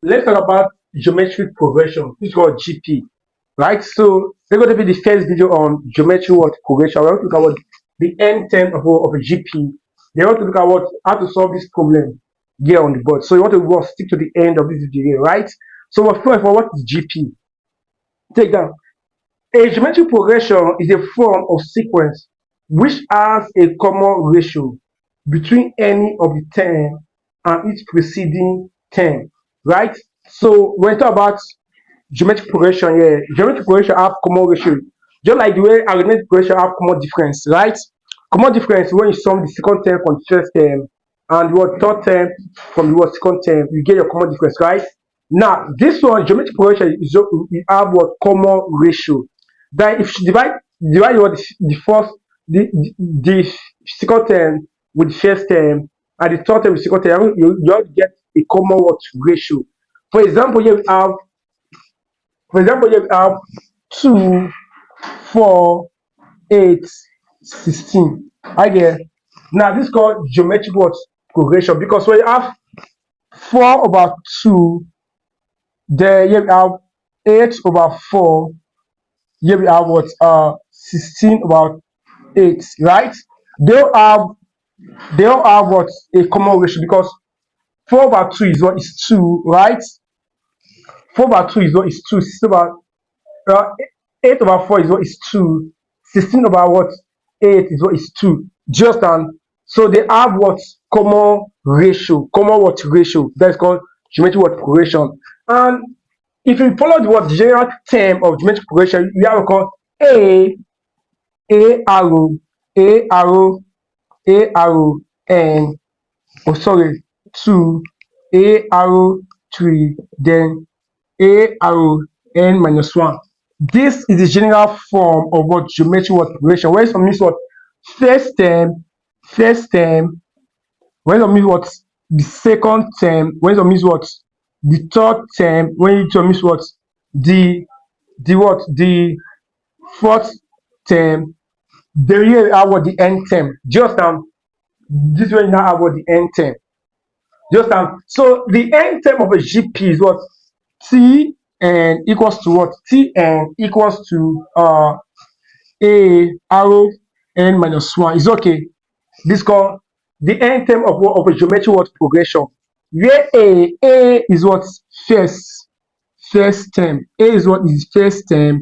Let's talk about geometric progression. This is called GP, right? So we're going to be the first video on geometric what progression. We're going to look at what the end term of a GP. They want to look at what how to solve this problem here on the board. So you want to go stick to the end of this video, right? So first for what is GP? Take down. A geometric progression is a form of sequence which has a common ratio between any of the term and its preceding term, right? So when we talk about geometric progression here, geometric progression have common ratio, just like the way arithmetic progression have common difference, right? Common difference when you sum the second term from the first term and the third term from the second term, you get your common difference, right? Now this one geometric progression is you have what common ratio. Then if you divide what the first the second term with the first term and the third term with the second term, you just get a common what ratio. For example, here we have for example, here we have 2, 4, 8, 16. I get. Now this is called geometric what progression because when you have 4 over 2, then here we have 8 over 4. Here we have what 16 over 8, right? They all have they all have what a common ratio because 4 over 2 is what is 2, right? 4 over 2 is what is 2. 6 over 8 over 4 is what is 2. 16 over what 8 is what is 2. Just and so they have what common ratio, common what ratio. That's called geometric what progression. And if you follow the what general term of geometric progression, you have called a arrow, a arrow, a arrow, and oh sorry, 2, a arrow 3, then a arrow n minus 1. This is the general form of what geometric what progression. Where some means what first term, when some means what the second term, when some means what the third term, when some means what the fourth term, then you have what the end term. Just this one now have what the end term. Just so the end term of a GP is what T n equals to what T n equals to a arrow n minus 1 is okay. This called the end term of a geometric what progression. Where a is what first term. A is what is first term.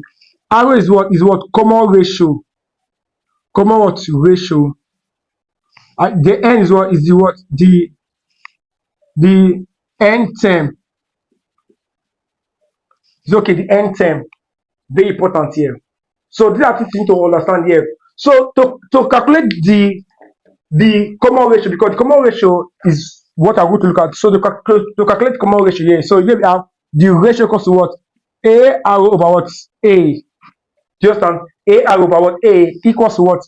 Arrow is what common ratio. Common what ratio. The n is what is the what the end term. It's okay, the end term. Very important here. So these are things you need to understand here. So to calculate the common ratio, because the common ratio is what I'm going to look at. So to calculate common ratio here, so here we have the ratio equals to what a arrow over what a. Do you understand? A arrow over what a equals to what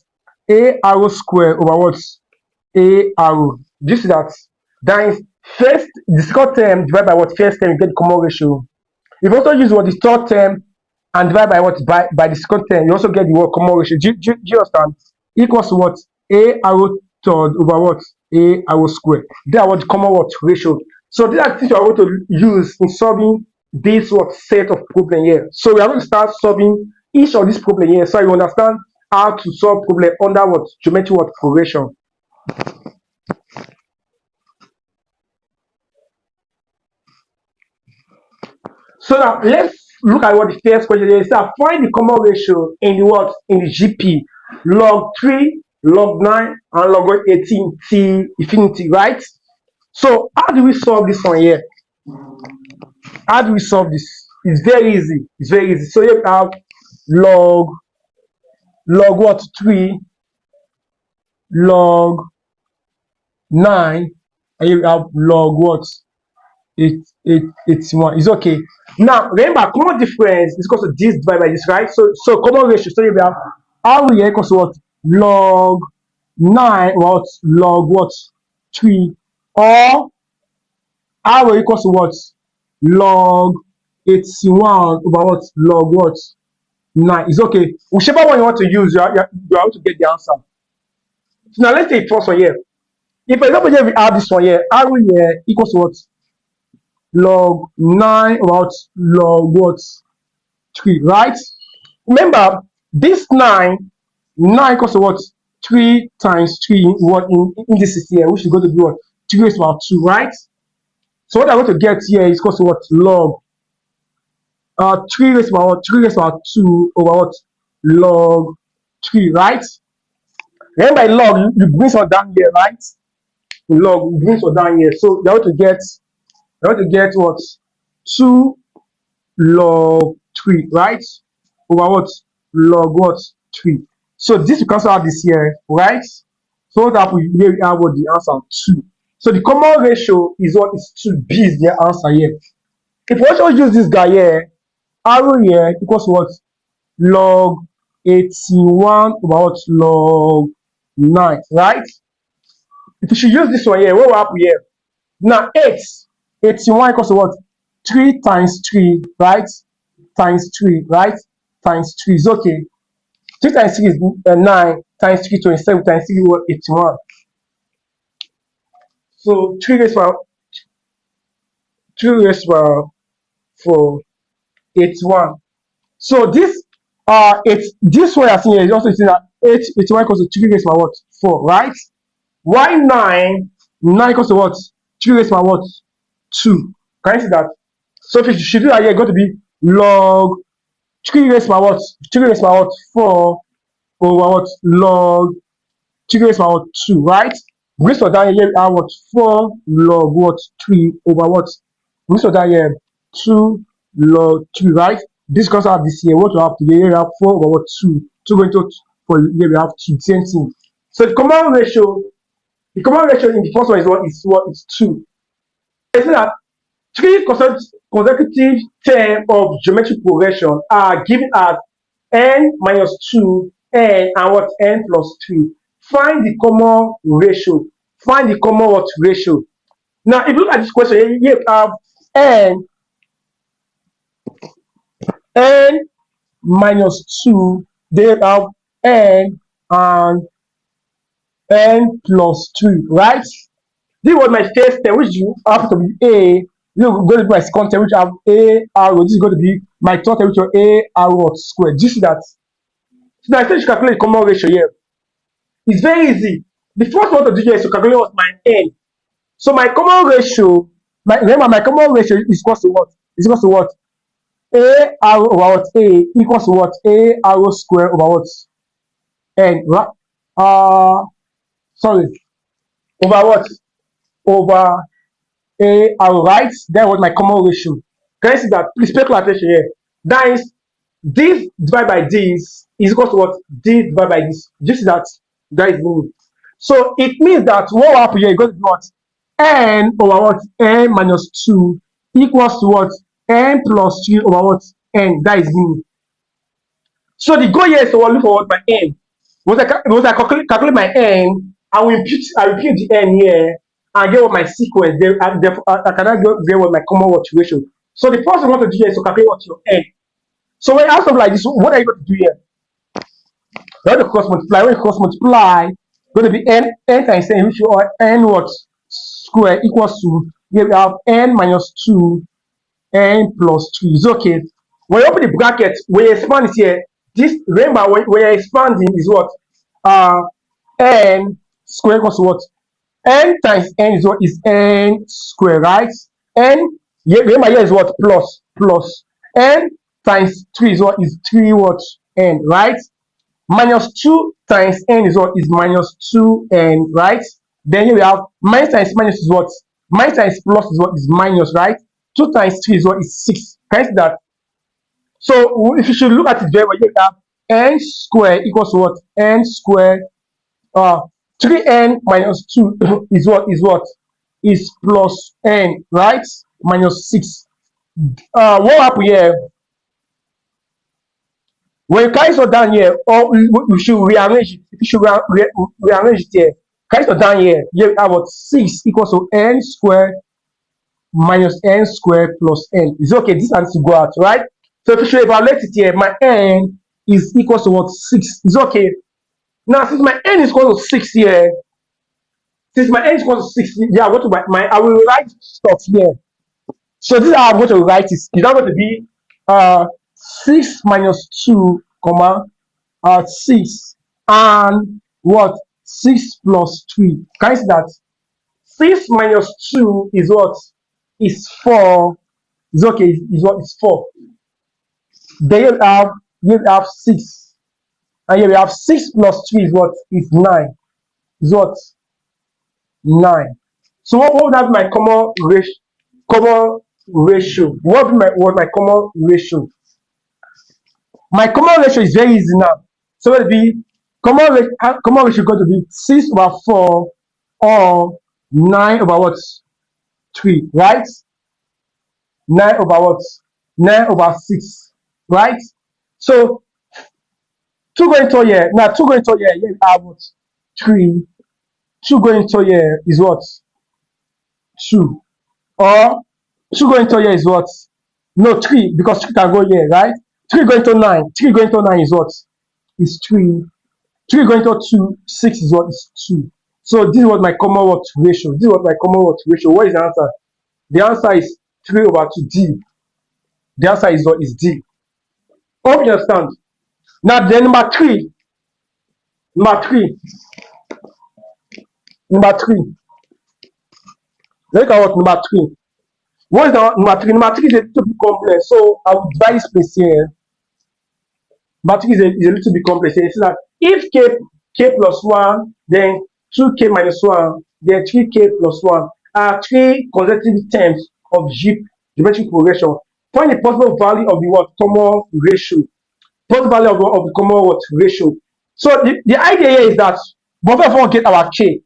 a arrow square over what a arrow. Do you see that? Then first the second term divided by what first term, you get the common ratio. If you also use what the third term and divide by what by the second term, you also get the word common ratio. Do you understand? Equals to what a arrow third over what a arrow square. They are what the common what ratio. So these are things you are going to use in solving this what set of problem here. So we are going to start solving each of these problem here, so you understand how to solve problem under what geometric what progression. So now let's look at what the first question is. So find the common ratio in the what in the GP log 3, log 9, and log 18 till infinity, right? So how do we solve this one here? How do we solve this? It's very easy. It's very easy. So here we have log what 3, log 9, and here we have log what 81. It's okay. Now remember, common difference is equal to this divided by this, right? So common ratio. So here we have r here equals to what log 9 what log what 3, or r equals to what log 81 over what log what 9. It's okay. Whichever one you want to use, you are going to get the answer. So now let's take first one here. If for example here we have this one here, r here equals to what log 9 about log what 3, right? Remember this 9 equals to what 3 times 3 what in this here, which is going to be what 3 raised to power 2, right? So what I'm going to get here is equals to what log 3 raised to power 2 over what log 3, right? Remember by log you bring some down here, right? Log you bring some down here, so you're going to get what 2 log 3, right? Over what log what 3. So this will cancel out this here, right? So what happens here? We have what the answer 2. So the common ratio is what is 2. B is the answer here. If we also use this guy here, arrow here equals what log 81 over what log 9, right? If you should use this one here, what will happen here? Now 81 equals to what 3 times 3, right? Times 3, right? Times 3 is okay. 3 times 3 is 9, times 3 27, times 3 is 81. So 3 raised to 4, 81. So this it's this way I see it is also saying that 81 equals to 3 raised to what 4, right? Why 9 equals to what 3 raised to what 2. Can you see that? So if you should do that here, it's going to be log 3 raised to what 3 raised to what 4 over what log 3 raised to what 2, right? Bring so down here, we have what 4 log what 3 over what. Bring so down here 2 log 3, right? This comes out this here. What we have today, we have 4 over what 2. 2 going to for here we have 2. Same thing. So the common ratio in the first one is what is 2. It's that 3 consecutive terms of geometric progression are given as n minus 2, n, and what n plus 3. Find the common ratio. Find the common what ratio. Now, if you look at this question, here you have n minus 2, they have n and n plus 3, right? This was my first term, which you have to be a. This is going to be my second term, which I have a arrow. This is going to be my third term, which is a arrow square. Do you see that? So now I said you calculate the common ratio here. It's very easy. The first one to do here is to calculate what my n. So my common ratio, remember my common ratio is equal to what? Is equal to what? A arrow over what? A equals to what? A arrow square over what? N. Right? Sorry. Over what? Over a arrow, right? That was my common ratio. Can you see that? Please pay close attention here. That is this divided by this is equal to what? This divided by this. Do you see that? That is meaning. So it means that what will happen here is going to be what? N over what? N minus 2 equals to what? N plus 3 over what? N. That is meaning. So the goal here is to look for what my N. Once I calculate my N, I will impute the N here and get what my sequence. Then I cannot get what my common what ratio. So the first thing I want to do here is to calculate what your N. So when I have something like this, what are you going to do here? You're going to cross multiply. When you cross multiply, going to be n times n, which are n what square equals to, here we have n minus 2 n plus 3. It's okay. When you open the bracket, when you expand it here, this, remember when you're expanding is what n square equals to what n times n is what is n square, right? N here, remember here is what plus n times 3 is what is 3 what n, right? Minus 2 times n is what is minus 2n, right? Then here we have minus times minus is what? Minus times plus is what is minus, right? 2 times 3 is what is 6. Can you see that? So if you should look at it very well, you have n square equals to what? N square 3n minus 2 is what? Is plus n, right? Minus 6. What happened here? When you carry it down here, or you should rearrange it. If you should rearrange it here, carry it down here, you have what 6 equals to n square minus n square plus n. It's okay, this has to go out, right? So if you should evaluate it here, my n is equal to what 6. It's okay. Now since my n is equal to 6 here, since my n is equal to 6, yeah, I will write stuff here. So this is how I'm going to write it. It's now going to be 6 minus 2, comma 6 and what? 6 plus 3. Can you see that? 6 minus 2 is what? Is 4. It's okay, is what? Is 4. Then you have 6. And here we have 6 plus 3 is what? Is 9. Is what? 9. So what would have my common ratio? What would my common ratio? My common ratio is very easy now. So it will be common ratio is going to be 6 over 4 or 9 over what? 3, right? 9 over what? 9 over 6, right? So 2 going to here. Now 2 going to here, here we have what? 3. 2 going to here is what? 2. Or 2 going to here is what? No, 3, because 3 can go here, right? 3 going to 9. 3 going to 9 is what? Is 3. 3 going to 2, 6 is what? Is 2. So this is what my common what ratio. This is what my common what ratio. What is the answer? The answer is 3 over 2 D. The answer is what? Is D. Hope you understand. Now then number 3. Number 3. Number 3. Look at what number 3. What is the number 3? Number 3 is a little bit complex. So I will divide this place here. Number 3 is a little bit complex here. So that if k plus 1, then 2k minus 1, then 3k plus 1 are 3 consecutive terms of geometric progression. Find the possible value of the what? Common ratio. Possible value of the common what? Ratio. So the idea here is that both of us get our k.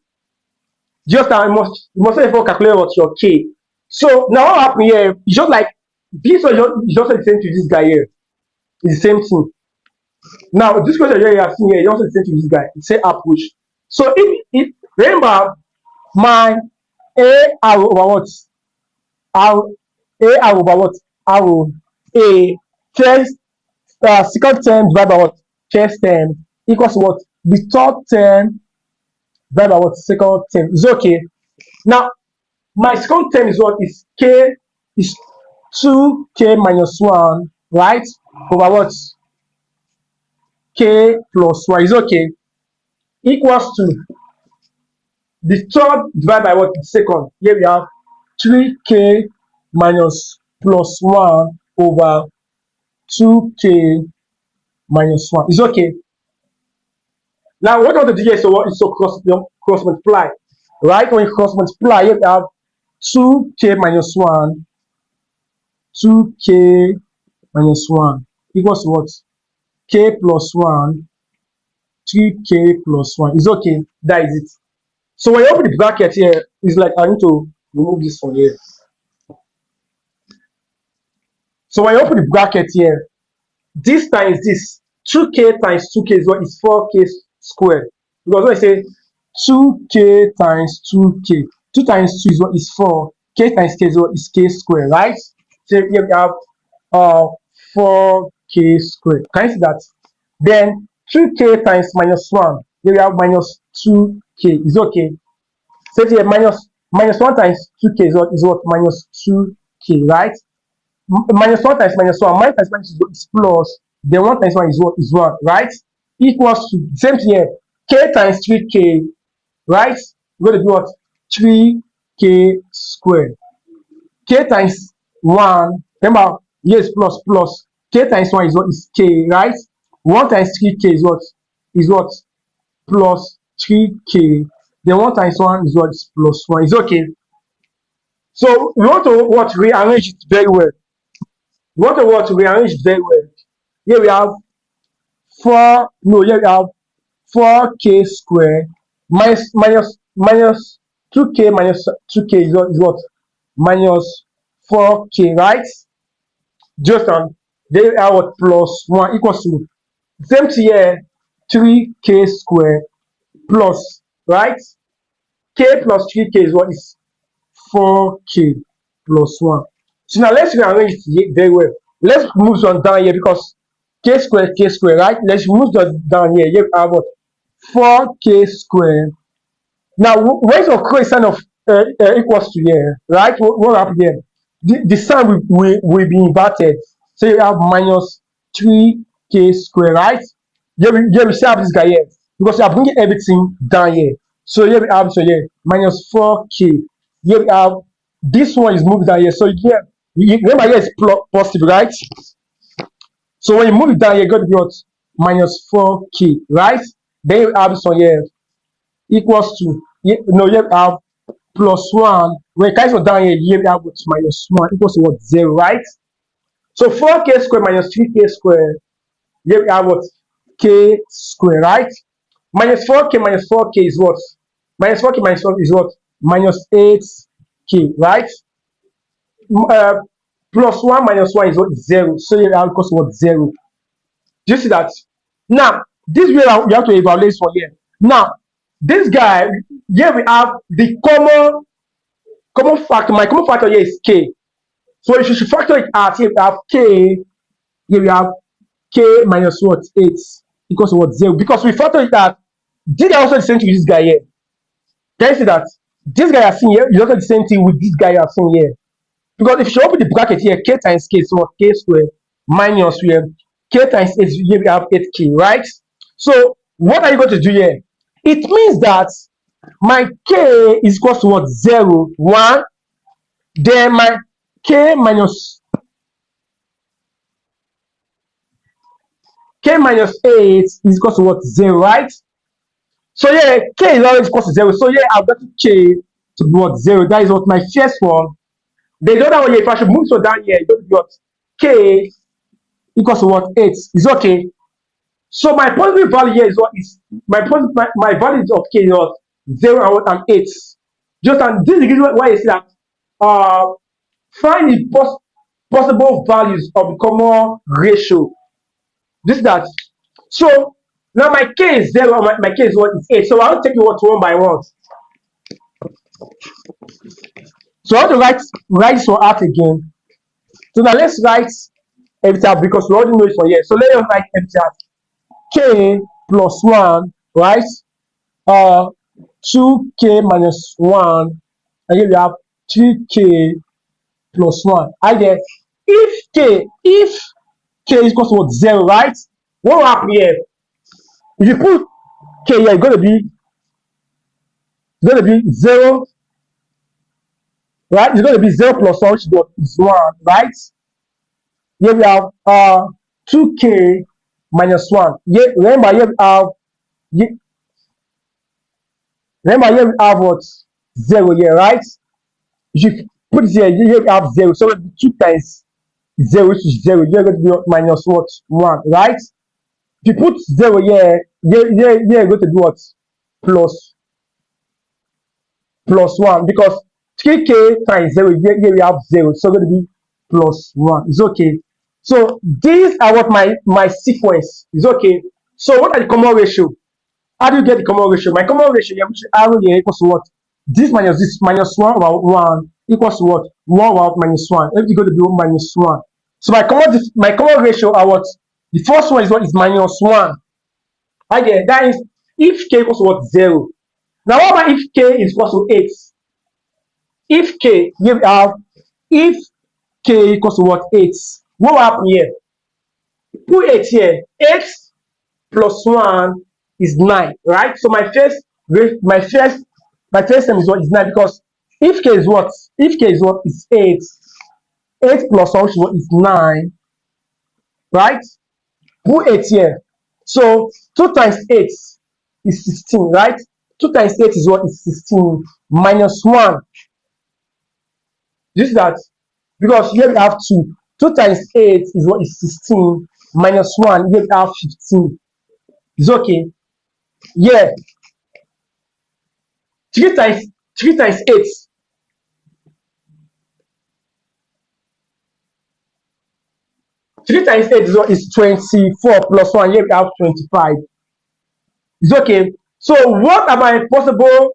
Just you must calculate what your k. So now what happened here? It's just like this was just the same to this guy here. It's the same thing. Now this question here you are seeing here, you also the same to this guy. It's say approach. So if remember my a arrow over what? Arrow a arrow over what? Arrow a first second term divided by what? First term equals what? The third term divided by what? Second term. Is okay. Now my second term is what? Is k is 2k minus 1, right? Over what? K plus 1 is okay. Equals to the third divided by what? The second. Here we have 3k minus plus 1 over 2k minus 1. Is okay. Now what I want to do here is so what is so cross multiply. Right? When you cross multiply, here we have 2k minus 1. 2k minus 1 equals to what? K plus 1. 3k plus 1 is okay. That is it. So when you open the bracket here, it's like I need to remove this from here. So when you open the bracket here, this times this 2k times 2k is what? Is 4k squared. Because when I say 2k times 2k, 2 times 2 is what? Is 4. K times k is what? Is k squared, right? So here we have 4k squared. Can you see that? Then 2k times minus 1. Here we have minus 2k. Is okay. So here minus 1 times 2k is what? Minus 2k, right? Minus 1 times minus 1. Minus times minus is plus. Then 1 times 1 is what? Is 1, right? Equals to same thing here. K times 3k, right? We're going to do what? 3k squared. K times 1. Remember, here is plus plus. K times 1 is what? Is k, right? 1 times 3k is what? Is what? Plus 3k. Then 1 times 1 is what? Is plus 1. Is okay. So we want to what? Rearrange it very well. We want to what? Rearrange it very well. Here we have 4. No, here we have 4k squared minus 2k minus 2k is what? Minus 4k, right? Just they are what? Plus 1 equals to same thing here. 3k squared plus, right? K plus 3k is what? Is 4k plus 1. So now let's rearrange it very well. Let's move on down here because k squared, right? Let's move down here. Here we have what? 4k squared. Now where's your cosine of equals to here, right? What happened here? the sign will be inverted. So you have minus 3k square, right? Here we still have this guy here because you are bringing everything down here. So here we have, so here minus 4k. Here we have, this one is moved down here. So here, remember here is positive, right? So when you move it down, you're going to be what? Minus 4k, right? Then you have this one here equals to, no, you have plus 1. When you carry it down here, you have what? Minus 1 equals to what? 0, right? So 4k square minus 3k square, here we have what? K square, right? Minus 4k minus 4k is what? Minus 4k minus 4 is what? Minus 8k, right? Uh, Plus 1 minus 1 is what? 0. So here we have equals to what? 0. Do you see that? Now, this way you have to evaluate for here. Now, this guy, here we have the common factor. My common factor here is k. So if you should factor it out, here we have k, here we have k minus what? 8 equals to what? 0. Because we factor it out, this guy also the same thing with this guy here. Can you see that? This guy you are seeing here is also the same thing with this guy you are seeing here. Because if you open the bracket here, k times k is what? K square minus here, k times 8, here we have 8k, right? So what are you going to do here? It means that my k is equal to what? 0, 1. Then my k minus 8 is equal to what? 0, right? So yeah, k is always equal to 0. So yeah, I've got k to be what? 0. That is what my first one. Then the other one here, if I should move so down here, it's going to be what? K equals to what? 8. Is okay. So my positive value here is what is my value of k is what? 0 and 8. Just, and this is the reason why you see that find the possible values of the common ratio. This is that. So now my k is 0, my k is what? Is 8. So I'll take you what one by one. So I want to write this one out again. So now let's write everything out because we already know it for here. So let's write everything out. K plus 1, right? 2k minus 1, and here we have 3k plus 1. I get if k is equal to what? 0, right? What will happen here? If you put k here, it's going to be 0, right? It's going to be 0 plus 1, which is 1, right? Here we have 2k minus 1. Remember here we have what? 0 here, right? If you put it here, we have 0. So 2 times 0, which is 0. You're going to be minus what? 1, right? If you put 0 here, you're going to do what? Plus 1. Because 3k times 0, here we have 0. So it's going to be plus 1. It's okay. So these are what my sequence is okay. So what are the common ratio? How do you get the common ratio? My common ratio here, which arrow here equals to what? This minus 1 over 1 equals to what? 1 over minus 1. Everything going to be minus 1. So my common ratio are what? The first one is what? Is minus 1. Again, that is if k equals to what? 0. Now what about if k is equal to 8? If k, here we have if k equals to what? 8. What will happen here? Put 8 here. 8 plus 1 is 9, right? So my first term is what? Is 9, because if k is what? If k is what? Is 8. 8 plus 1 is 9, right? Put 8 here. So 2 times 8 is 16, right? 2 times 8 is what? Is 16 minus 1. This is that, because here we have 2. 2 times 8 is what? Is 16 minus 1. Here we have 15. It's okay. Yeah. 3 times 8. 3 times 8 is 24 plus 1. Here we have 25. It's okay. So what are my possible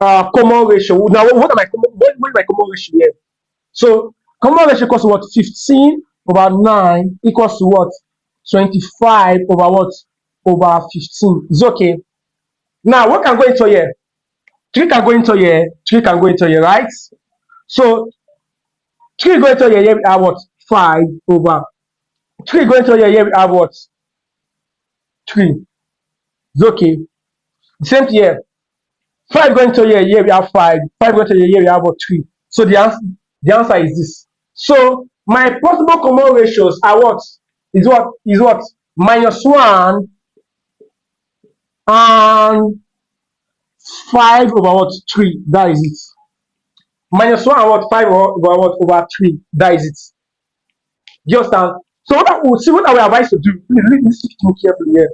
common ratio? Now what is my common ratio here? So common ratio equals to what? 15 over 9 equals to what? 25 over what? Over 15. It's okay. Now what can go into here? 3 can go into here. 3 can go into here, right? So 3 going to here, we have what? 5 over 3 going to here, we have what? 3. It's okay. The same thing here. 5 going to here, we have 5. 5 going to here, we have what? 3. So the answer is this. So my possible common ratios are what? Is what? Minus 1 and 5 over what? 3. That is it. Minus 1 and what? 5 over what? Over 3. That is it. Do you understand? So what I will advise to do, please listen to me carefully here.